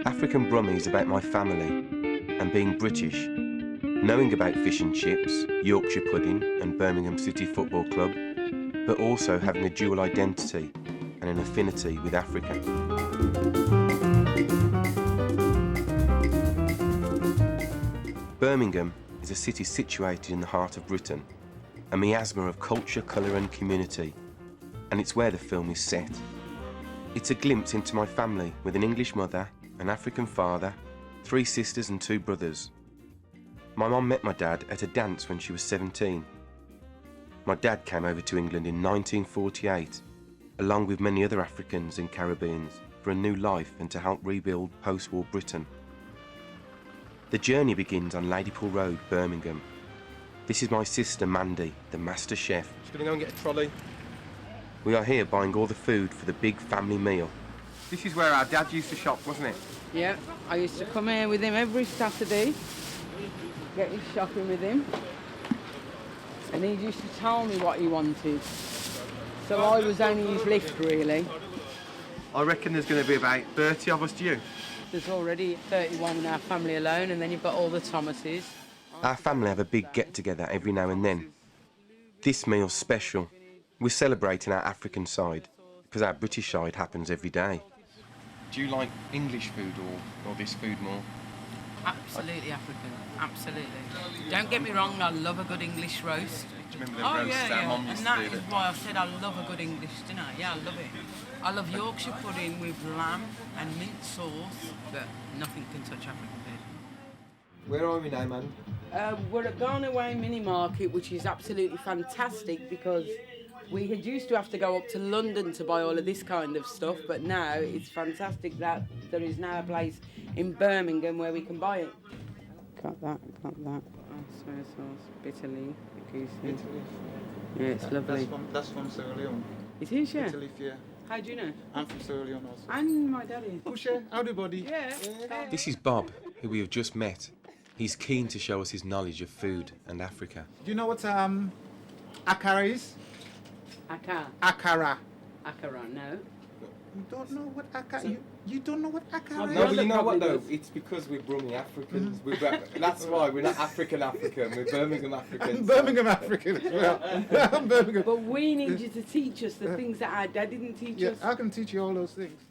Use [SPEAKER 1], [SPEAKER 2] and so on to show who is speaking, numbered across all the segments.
[SPEAKER 1] African Brummie is about my family and being British, knowing about fish and chips, Yorkshire pudding and Birmingham City Football Club, but also having a dual identity and an affinity with Africa. Birmingham is a city situated in the heart of Britain, a miasma of culture, colour and community, and it's where the film is set. It's a glimpse into my family with an English mother, an African father, 3 sisters and 2 brothers. My mum met my dad at a dance when she was 17. My dad came over to England in 1948, along with many other Africans and Caribbeans, for a new life and to help rebuild post-war Britain. The journey begins on Ladypool Road, Birmingham. This is my sister Mandy, the master chef. Just gonna go and get a trolley. We are here buying all the food for the big family meal. This is where our dad used to shop, wasn't it?
[SPEAKER 2] Yeah, I used to come here with him every Saturday, get his shopping with him, and he used to tell me what he wanted. So I was only his lift, really.
[SPEAKER 1] I reckon there's going to be about 30 of us to you.
[SPEAKER 2] There's already 31 in our family alone, and then you've got all the Thomases.
[SPEAKER 1] Our family have a big get-together every now and then. This meal's special. We're celebrating our African side, because our British side happens every day. Do you like English food or this food more?
[SPEAKER 2] Absolutely African, absolutely. Don't get me wrong, I love a good English roast.
[SPEAKER 1] Do you remember the roasts that Mum used to do?
[SPEAKER 2] And that is why I said I love a good English dinner. Yeah, I love it. I love Yorkshire pudding with lamb and mint sauce, but nothing can touch African food.
[SPEAKER 1] Where are we now, man?
[SPEAKER 2] We're at Ghana Way Mini Market, which is absolutely fantastic because we had used to have to go up to London to buy all of this kind of stuff, but now it's fantastic that there is now a place in Birmingham where we can buy it. Got that. Oh, soy sauce, bitter leaf, goosey. Yeah, it's lovely.
[SPEAKER 3] That's from Sierra Leone.
[SPEAKER 2] It is, yeah?
[SPEAKER 3] Bitter leaf, yeah.
[SPEAKER 2] How do you know?
[SPEAKER 3] I'm from Sierra Leone also.
[SPEAKER 2] And my daddy.
[SPEAKER 3] Pusha, howdy buddy.
[SPEAKER 2] Yeah.
[SPEAKER 1] This is Bob, who we have just met. He's keen to show us his knowledge of food and Africa.
[SPEAKER 3] Do you know what akara is?
[SPEAKER 2] Akara.
[SPEAKER 3] Akara.
[SPEAKER 2] No.
[SPEAKER 3] You don't know what akara? You don't know what akara is?
[SPEAKER 1] No, but you know what though? It's because we're Brummie Africans. That's why we're not African. We're Birmingham Africans.
[SPEAKER 3] I'm Birmingham African as well. I'm Birmingham.
[SPEAKER 2] But we need you to teach us the things that our dad didn't teach us.
[SPEAKER 3] I can teach you all those things.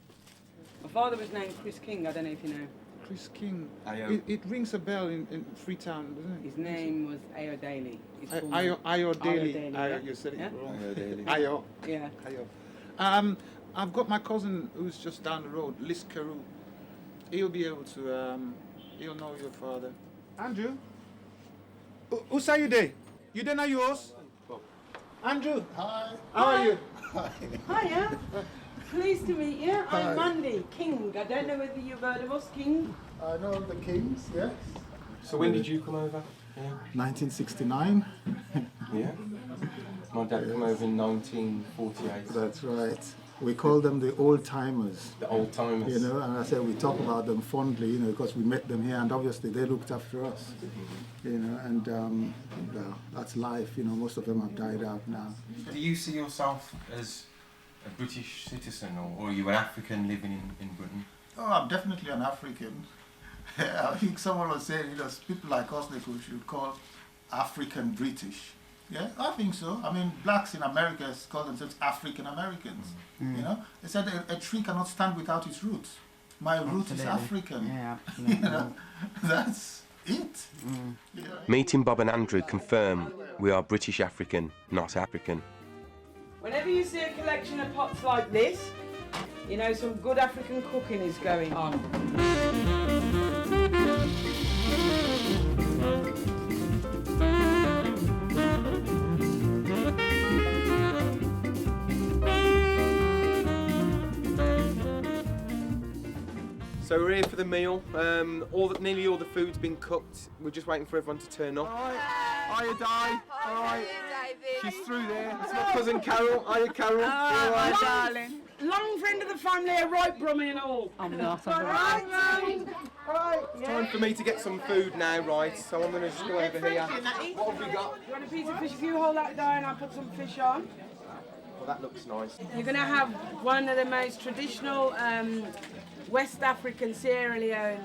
[SPEAKER 2] My father was named Chris King. I don't know if you know.
[SPEAKER 3] Chris King. It rings a bell in Freetown, doesn't it?
[SPEAKER 2] His name was Ayo Daly.
[SPEAKER 3] Ayo Daly.
[SPEAKER 2] Yeah?
[SPEAKER 3] You said it wrong.
[SPEAKER 1] Ayo Daly.
[SPEAKER 3] Ayo.
[SPEAKER 2] Yeah.
[SPEAKER 3] Ayo. I've got my cousin who's just down the road, Liz Carew. He'll be able to, he'll know your father. Andrew? Who say you there? You there now yours? Andrew?
[SPEAKER 4] Hi.
[SPEAKER 3] How are you?
[SPEAKER 2] Hiya. Pleased to meet you. I'm Mandy King. I don't know whether you've heard of us, King.
[SPEAKER 4] I know the Kings, yes.
[SPEAKER 1] So when did you come over?
[SPEAKER 4] 1969.
[SPEAKER 1] Yeah. My dad came over in 1948.
[SPEAKER 4] That's right. We call them the old timers.
[SPEAKER 1] The old timers.
[SPEAKER 4] You know, and I said we talk about them fondly, you know, because we met them here and obviously they looked after us. You know, and well, that's life, you know, most of them have died out now.
[SPEAKER 1] Do you see yourself as a British citizen or are you an African living in Britain?
[SPEAKER 4] Oh, I'm definitely an African. I think someone was saying, you know, people like us they should call African British. Yeah, I think so. I mean, blacks in America call themselves African Americans. You know, they said a tree cannot stand without its roots. My root is African.
[SPEAKER 2] Yeah, absolutely.
[SPEAKER 4] You know, that's it. You know?
[SPEAKER 1] Meeting Bob and Andrew confirm we are British African, not African.
[SPEAKER 2] Whenever you see a collection of pots like this, you know some good African cooking is going on.
[SPEAKER 1] So we're here for the meal. Nearly all the food's been cooked. We're just waiting for everyone to turn up. Hiya, Di. All right. She's through there. It's my cousin Carol. Hiya, Carol.
[SPEAKER 2] My darling. long friend of the family, a right Brummie and all.
[SPEAKER 5] I'm not.
[SPEAKER 2] Right,
[SPEAKER 1] Time for me to get some food now, right? So I'm going to just go over here. What have we got?
[SPEAKER 2] You want a piece of fish? If you hold that down, I'll put some fish on.
[SPEAKER 1] Well, that looks nice.
[SPEAKER 2] You're going to have one of the most traditional West African Sierra Leone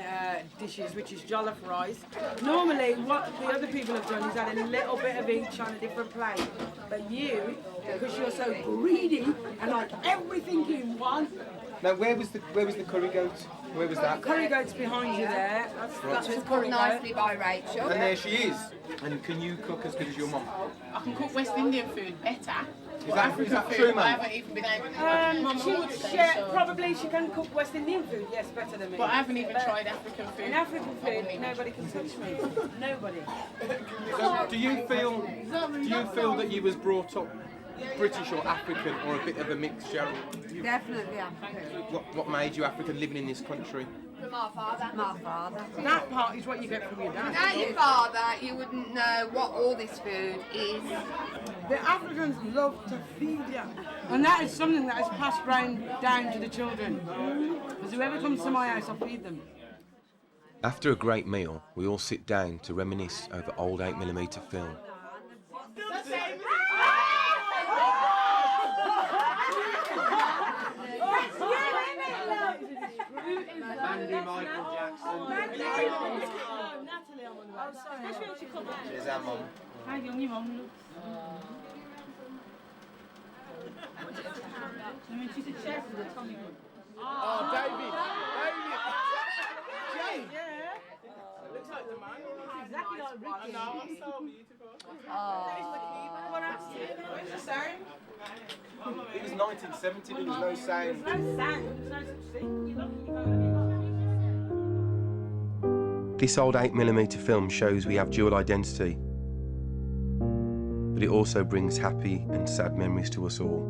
[SPEAKER 2] dishes, which is jollof rice. Normally, what the other people have done is add a little bit of each on a different plate. But you, because you're so greedy and like everything in one.
[SPEAKER 1] Now, where was the curry goat? Where was that?
[SPEAKER 2] Curry goat's behind you there. That's
[SPEAKER 5] It's
[SPEAKER 2] the
[SPEAKER 5] cooked
[SPEAKER 2] curry
[SPEAKER 5] nicely
[SPEAKER 2] goat.
[SPEAKER 5] by Rachel.
[SPEAKER 1] And there she is. And can you cook as good as your mum?
[SPEAKER 6] I can cook West Indian food better.
[SPEAKER 1] Is that true,
[SPEAKER 6] I
[SPEAKER 1] man?
[SPEAKER 6] haven't even been able to
[SPEAKER 2] Probably she can cook West Indian food, yes, better than me.
[SPEAKER 6] But I haven't even tried African food.
[SPEAKER 2] In African food, nobody can touch me. Nobody.
[SPEAKER 1] So, do you feel that you was brought up British or African, or a bit of a mixture?
[SPEAKER 5] Definitely African.
[SPEAKER 1] What made you African living in this country?
[SPEAKER 5] My father. My father.
[SPEAKER 2] That part is what you get from your dad.
[SPEAKER 5] Without your father, you wouldn't know what all this food is.
[SPEAKER 2] The Africans love to feed you. And that is something that is passed down to the children. Because whoever comes to my house, I'll feed them.
[SPEAKER 1] After a great meal, we all sit down to reminisce over old 8mm film. Mandy, Michael Jackson. Here's our mum.
[SPEAKER 6] How young your mum looks. I mean, she's a chef with a tummy.
[SPEAKER 1] Oh, David! Jane!
[SPEAKER 2] Yeah.
[SPEAKER 6] Looks like the man.
[SPEAKER 2] Exactly like Ricky.
[SPEAKER 6] I know, I'm so beautiful.
[SPEAKER 2] What else? Where's the sound?
[SPEAKER 1] It was 1970, there was no sound.
[SPEAKER 2] No sound. There's no such thing. You're lucky you got it.
[SPEAKER 1] This old 8mm film shows we have dual identity, but it also brings happy and sad memories to us all.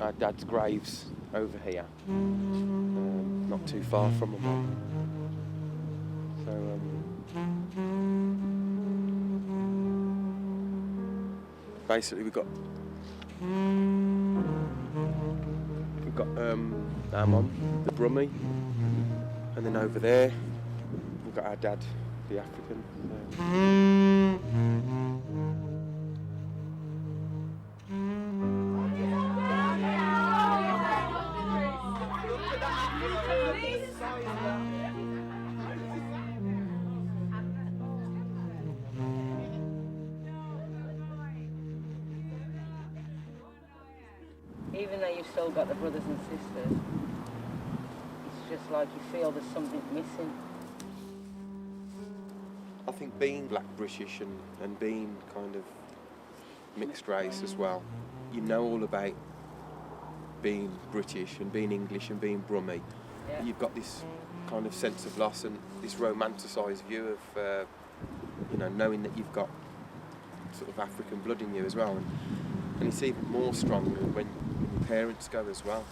[SPEAKER 1] Our dad's grave's over here, not too far from my mum. So, basically we've got our mum, the Brummie, and then over there we've got our dad, the African.
[SPEAKER 2] Even though you've still got the brothers and sisters, it's just like you feel there's something missing.
[SPEAKER 1] I think being black British and being kind of mixed race as well, you know all about being British and being English and being Brummie.
[SPEAKER 2] Yeah.
[SPEAKER 1] You've got this kind of sense of loss and this romanticised view of, knowing that you've got sort of African blood in you as well. And it's even more stronger when your parents go as well.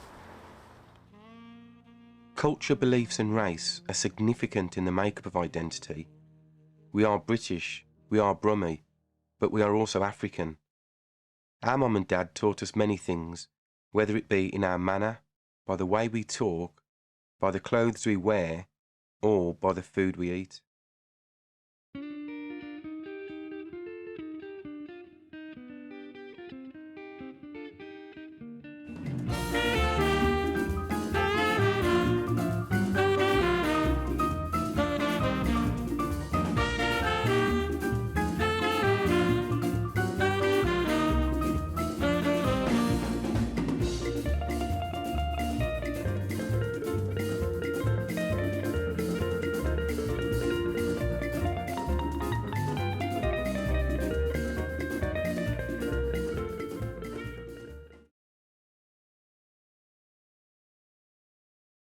[SPEAKER 1] Culture, beliefs and race are significant in the makeup of identity. We are British, we are Brummie, but we are also African. Our mum and dad taught us many things, whether it be in our manner, by the way we talk, by the clothes we wear, or by the food we eat.